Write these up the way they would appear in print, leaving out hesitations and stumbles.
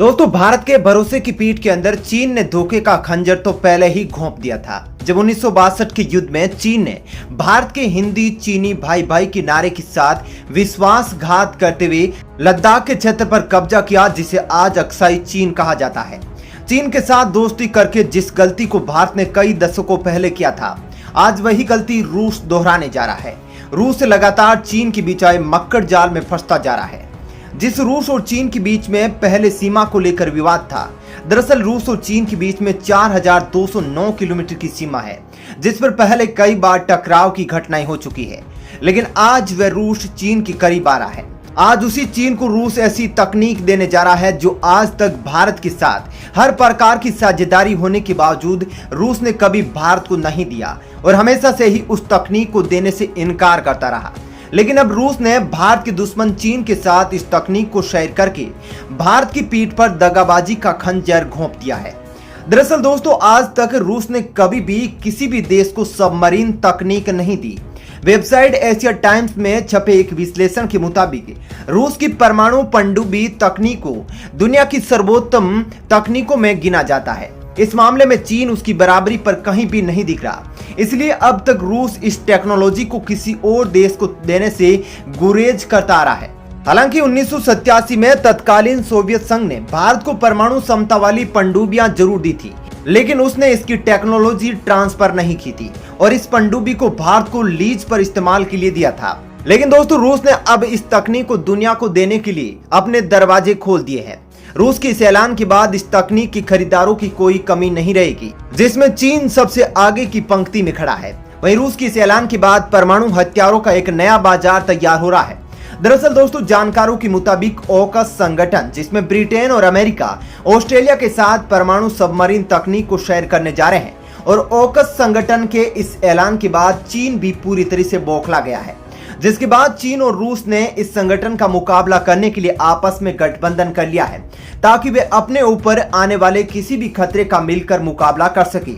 दोस्तों, भारत के भरोसे की पीठ के अंदर चीन ने धोखे का खंजर तो पहले ही घोंप दिया था, जब 1962 के युद्ध में चीन ने भारत के हिंदी चीनी भाई भाई के नारे के साथ विश्वासघात करते हुए लद्दाख के क्षेत्र पर कब्जा किया, जिसे आज अक्साई चीन कहा जाता है। चीन के साथ दोस्ती करके जिस गलती को भारत ने कई दशकों पहले किया था, आज वही गलती रूस दोहराने जा रहा है। रूस लगातार चीन के बीच आए मक्कड़ जाल में फंसता जा रहा है। जिस रूस और चीन के बीच में पहले सीमा को लेकर विवाद था, दरअसल रूस और चीन के बीच में 4209 किलोमीटर की सीमा है, जिस पर पहले कई बार टकराव की घटनाएं हो चुकी है। लेकिन आज वह रूस चीन के करीब आ रहा है। आज उसी चीन को रूस ऐसी तकनीक देने जा रहा है जो आज तक भारत के साथ हर प्रकार की साझेदारी होने के बावजूद रूस ने कभी भारत को नहीं दिया और हमेशा से ही उस तकनीक को देने से इनकार करता रहा। लेकिन अब रूस ने भारत के दुश्मन चीन के साथ इस तकनीक को शेयर करके भारत की पीठ पर दगाबाजी का खंजर घोंप दिया है। दरअसल दोस्तों, आज तक रूस ने कभी भी किसी भी देश को सबमरीन तकनीक नहीं दी। वेबसाइट एशिया टाइम्स में छपे एक विश्लेषण के मुताबिक रूस की परमाणु पनडुब्बी तकनीक को दुनिया की सर्वोत्तम तकनीकों में गिना जाता है। इस मामले में चीन उसकी बराबरी पर कहीं भी नहीं दिख रहा, इसलिए अब तक रूस इस टेक्नोलॉजी को किसी और देश को देने से गुरेज करता आ रहा है। हालांकि 1987 में तत्कालीन सोवियत संघ ने भारत को परमाणु क्षमता वाली पनडुब्बियां जरूर दी थी, लेकिन उसने इसकी टेक्नोलॉजी ट्रांसफर नहीं की थी और इस पनडुब्बी को भारत को लीज पर इस्तेमाल के लिए दिया था। लेकिन दोस्तों, रूस ने अब इस तकनीक को दुनिया को देने के लिए अपने दरवाजे खोल दिए हैं। रूस के इस ऐलान के बाद इस तकनीक की खरीदारों की कोई कमी नहीं रहेगी, जिसमें चीन सबसे आगे की पंक्ति में खड़ा है। वहीं रूस के इस ऐलान के बाद परमाणु हथियारों का एक नया बाजार तैयार हो रहा है। दरअसल दोस्तों, जानकारों के मुताबिक ऑकस संगठन, जिसमें ब्रिटेन और अमेरिका ऑस्ट्रेलिया के साथ परमाणु सबमरीन तकनीक को शेयर करने जा रहे हैं, और ऑकस संगठन के इस ऐलान के बाद चीन भी पूरी तरह से बौखला गया है, जिसके बाद चीन और रूस ने इस संगठन का मुकाबला करने के लिए आपस में गठबंधन कर लिया है, ताकि वे अपने ऊपर आने वाले किसी भी खतरे का मिलकर मुकाबला कर सके।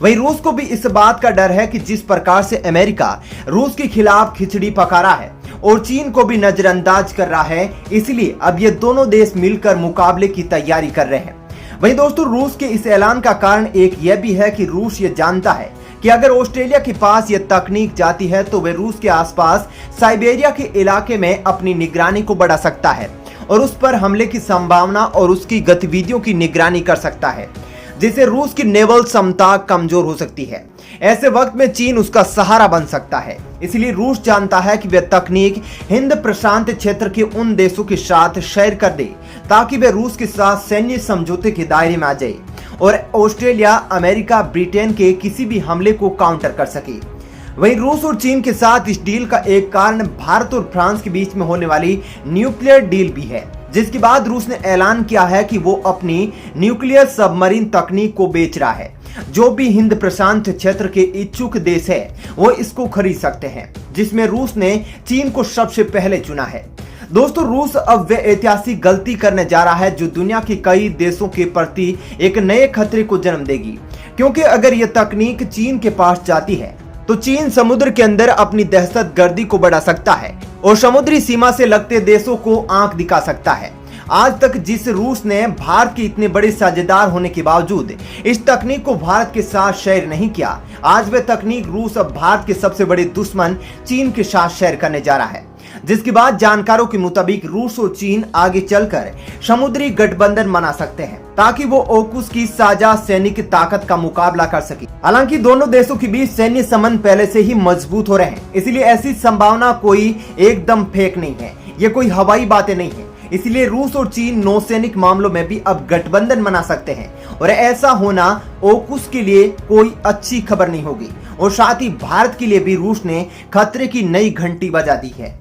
वहीं रूस को भी इस बात का डर है कि जिस प्रकार से अमेरिका रूस के खिलाफ खिचड़ी पका रहा है और चीन को भी नजरअंदाज कर रहा है, इसलिए अब ये दोनों देश मिलकर मुकाबले की तैयारी कर रहे हैं। वहीं दोस्तों, रूस के इस ऐलान का कारण एक यह भी है कि रूस ये जानता है कि अगर ऑस्ट्रेलिया के पास यह तकनीक जाती है तो वे रूस के आसपास साइबेरिया के इलाके में अपनी निगरानी को बढ़ा सकता है और उस पर हमले की संभावना और उसकी गतिविधियों की निगरानी कर सकता है, जिससे रूस की नेवल क्षमता कमजोर हो सकती है। ऐसे वक्त में चीन उसका सहारा बन सकता है। इसलिए रूस जानता है कि वह तकनीक हिंद प्रशांत क्षेत्र के उन देशों के साथ शेयर कर दे, ताकि वे रूस के साथ सैन्य समझौते के दायरे में आ जाए और ऑस्ट्रेलिया, अमेरिका, ब्रिटेन के किसी भी हमले को काउंटर कर सके। वहीं रूस और चीन के साथ इस डील का एक कारण भारत और फ्रांस के बीच में होने वाली न्यूक्लियर डील भी है, जिसके बाद रूस ने ऐलान किया है कि वो अपनी न्यूक्लियर सबमरीन तकनीक को बेच रहा है। जो भी हिंद प्रशांत क्षेत्र के इच्छुक देश है वो इसको खरीद सकते हैं, जिसमें रूस ने चीन को सबसे पहले चुना है। दोस्तों, रूस अब वे ऐतिहासिक गलती करने जा रहा है जो दुनिया के कई देशों के प्रति एक नए खतरे को जन्म देगी, क्योंकि अगर यह तकनीक चीन के पास जाती है तो चीन समुद्र के अंदर अपनी दहशतगर्दी को बढ़ा सकता है और समुद्री सीमा से लगते देशों को आंख दिखा सकता है। आज तक जिस रूस ने भारत के इतने बड़े साझेदार होने के बावजूद इस तकनीक को भारत के साथ शेयर नहीं किया, आज वह तकनीक रूस अब भारत के सबसे बड़े दुश्मन चीन के साथ शेयर करने जा रहा है, जिसके बाद जानकारों के मुताबिक रूस और चीन आगे चलकर समुद्री गठबंधन बना सकते हैं, ताकि वो ओकुस की साझा सैनिक ताकत का मुकाबला कर सके। हालांकि दोनों देशों के बीच सैन्य संबंध पहले से ही मजबूत हो रहे हैं, इसलिए ऐसी संभावना कोई एकदम फेक नहीं है, ये कोई हवाई बातें नहीं है। इसलिए रूस और चीन नौसैनिक मामलों में भी अब गठबंधन बना सकते हैं और ऐसा होना ओकुस के लिए कोई अच्छी खबर नहीं होगी और साथ ही भारत के लिए भी रूस ने खतरे की नई घंटी बजा दी है।